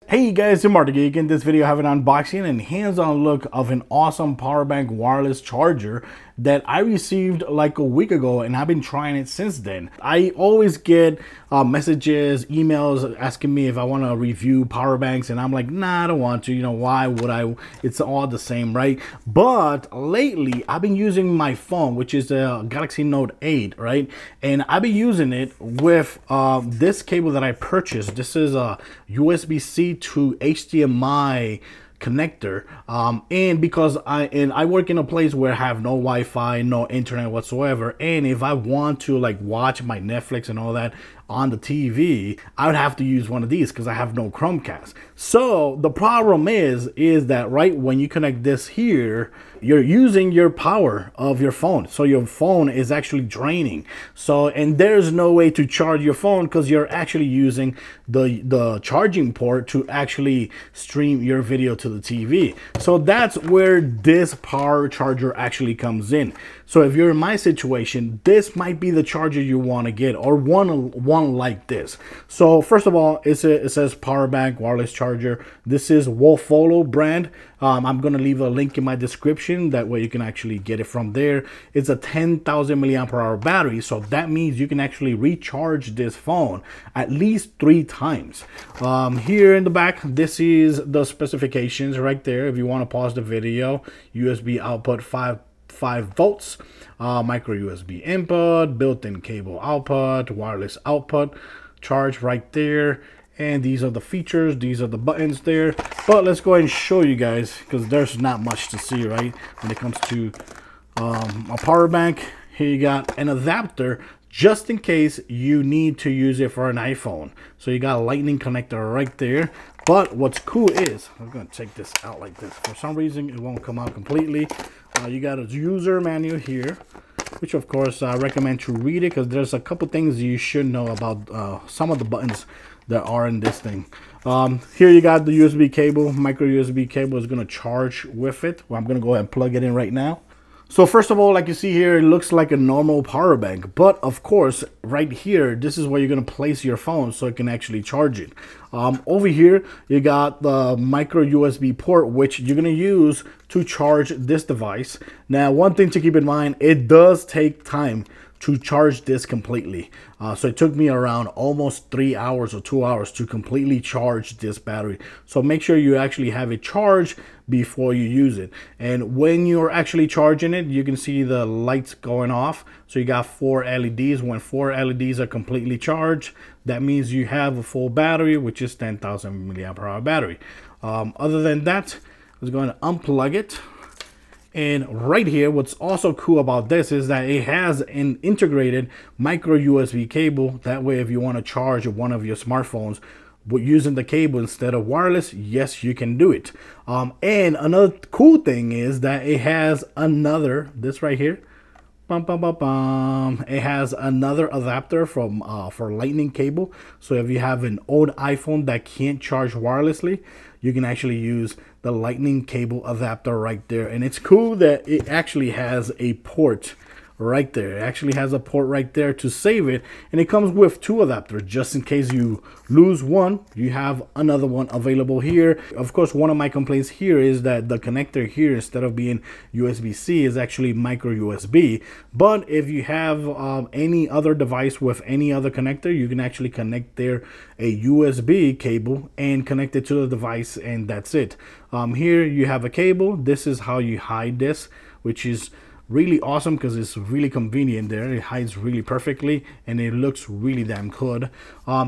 Hey guys, I'm Marty Geek. In this video I have an unboxing and hands-on look of an awesome power bank wireless charger that I received like a week ago, and I've been trying it since then. I always get messages, emails asking me if I want to review power banks, and I'm like, nah, I don't want to. You know, why would I? It's all the same, right? But lately I've been using my phone, which is a Galaxy Note 8, right? And I've been using it with this cable that I purchased. This is a USB-C to HDMI connector, and because I work in a place where I have no Wi-Fi, no internet whatsoever, and if I want to like watch my Netflix and all that on the TV, I would have to use one of these because I have no Chromecast. So the problem is that right when you connect this here, you're using your power of your phone, so your phone is actually draining. So, and there's no way to charge your phone because you're actually using the charging port to actually stream your video to the TV. So that's where this power charger actually comes in. So if you're in my situation, this might be the charger you want to get, or one like this. So first of all, it says power bank wireless charger. This is Wolfolo brand. I'm gonna leave a link in my description, that way you can actually get it from there. It's a 10,000 milliamp hour battery, so that means you can actually recharge this phone at least 3 times. Here in the back, this is the specifications right there. If you want to pause the video, USB output 5 volts, micro USB input, built-in cable output, wireless output, charge right there. And these are the features, these are the buttons there. But let's go ahead and show you guys, because there's not much to see, right, when it comes to a power bank. Here you got an adapter just in case you need to use it for an iPhone. So you got a lightning connector right there. But what's cool is, I'm gonna take this out like this. For some reason it won't come out completely. You got a user manual here, which of course I recommend to read it, because there's a couple things you should know about some of the buttons that are in this thing. Here you got the USB cable. Micro USB cable is going to charge with it. Well, I'm going to go ahead and plug it in right now. So first of all, like you see here, it looks like a normal power bank, but of course right here, this is where you're going to place your phone so it can actually charge it. Over here you got the micro USB port, which you're going to use to charge this device. Now, one thing to keep in mind, it does take time to charge this completely. So it took me around almost 3 hours or 2 hours to completely charge this battery. So make sure you actually have it charged before you use it. And when you're actually charging it, you can see the lights going off. So you got 4 LEDs. When 4 LEDs are completely charged, that means you have a full battery, which is 10,000 milliamp hour battery. Other than that, I was going to unplug it. And right here, what's also cool about this is that it has an integrated micro USB cable. That way, if you want to charge one of your smartphones using the cable instead of wireless, yes, you can do it. And another cool thing is that it has this right here. It has another adapter for lightning cable. So if you have an old iPhone that can't charge wirelessly, you can actually use the lightning cable adapter right there. And it's cool that it actually has a port right there. It actually has a port right there to save it, and it comes with 2 adapters just in case you lose one. You have another one available here. Of course, one of my complaints here is that the connector here, instead of being USB-C, is actually micro USB. But if you have any other device with any other connector, you can actually connect there a USB cable and connect it to the device, and that's it. Here you have a cable. This is how you hide this, which is really awesome because it's really convenient there. It hides really perfectly and it looks really damn good.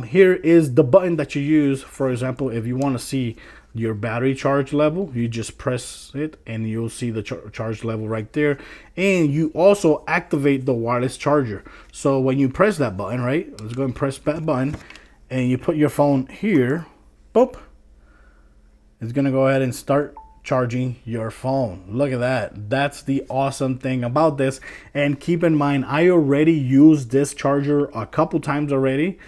Here is the button that you use. For example, if you want to see your battery charge level, you just press it and you'll see the charge level right there. And you also activate the wireless charger. So when you press that button, right, let's go and press that button, and you put your phone here, boop, it's gonna go ahead and start charging your phone. Look at that. That's the awesome thing about this. And keep in mind, I already used this charger a couple times already,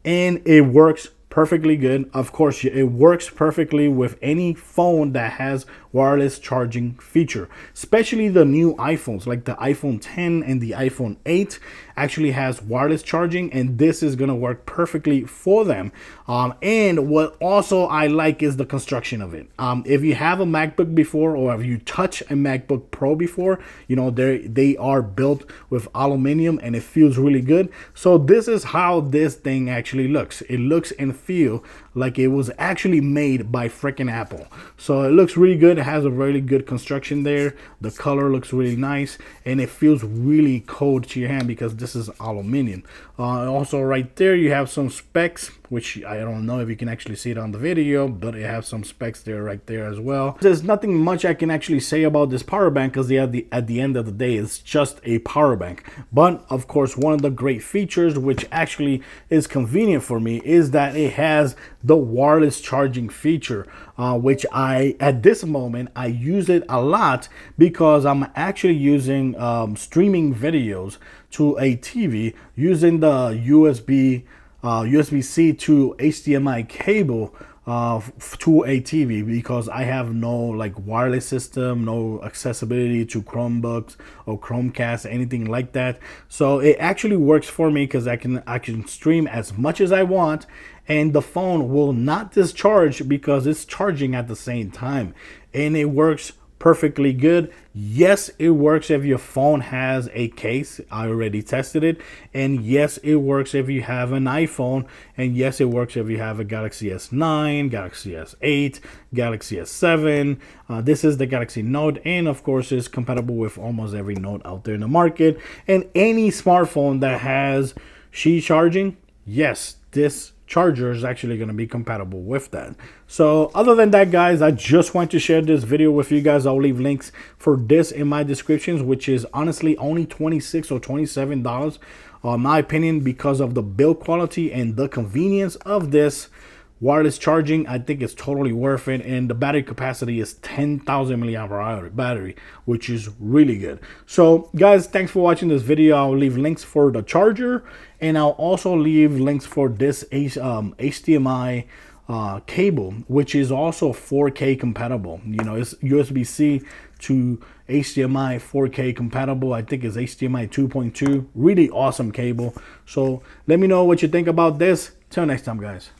and it works perfectly good. Of course, it works perfectly with any phone that has wireless charging feature, especially the new iPhones like the iPhone 10 and the iPhone 8 actually has wireless charging, and this is going to work perfectly for them. And what also I like is the construction of it. If you have a MacBook before, or if you touch a MacBook Pro before, you know, they are built with aluminum and it feels really good. So this is how this thing actually looks. It looks and feel like it was actually made by freaking Apple. So it looks really good. It has a really good construction there. The color looks really nice, and it feels really cold to your hand because this is aluminum. Also right there you have some specs, which I don't know if you can actually see it on the video, but it has some specs there right there as well. There's nothing much I can actually say about this power bank because at the end of the day it's just a power bank. But of course, one of the great features, which actually is convenient for me, is that it has the wireless charging feature, which at this moment I use it a lot because I'm actually using streaming videos to a TV using the USB-C to HDMI cable to a TV, because I have no like wireless system, no accessibility to Chromebooks or Chromecast, anything like that. So it actually works for me because I can stream as much as I want, and the phone will not discharge because it's charging at the same time, and it works perfectly good. Yes, it works if your phone has a case. I already tested it. And yes, it works if you have an iPhone. And yes, it works if you have a Galaxy S9, Galaxy S8, Galaxy S7. This is the Galaxy Note, and of course is compatible with almost every Note out there in the market. And any smartphone that has Qi charging, yes, this charger is actually going to be compatible with that. So other than that, guys, I just want to share this video with you guys. I'll leave links for this in my descriptions, which is honestly only $26 or $27 in my opinion, because of the build quality and the convenience of this wireless charging. I think it's totally worth it, and the battery capacity is 10,000 milliamp hour battery, which is really good. So guys, thanks for watching this video. I'll leave links for the charger, and I'll also leave links for this HDMI cable, which is also 4K compatible. You know, it's USB-C to HDMI 4K compatible. I think it's HDMI 2.2. Really awesome cable. So let me know what you think about this. Till next time, guys.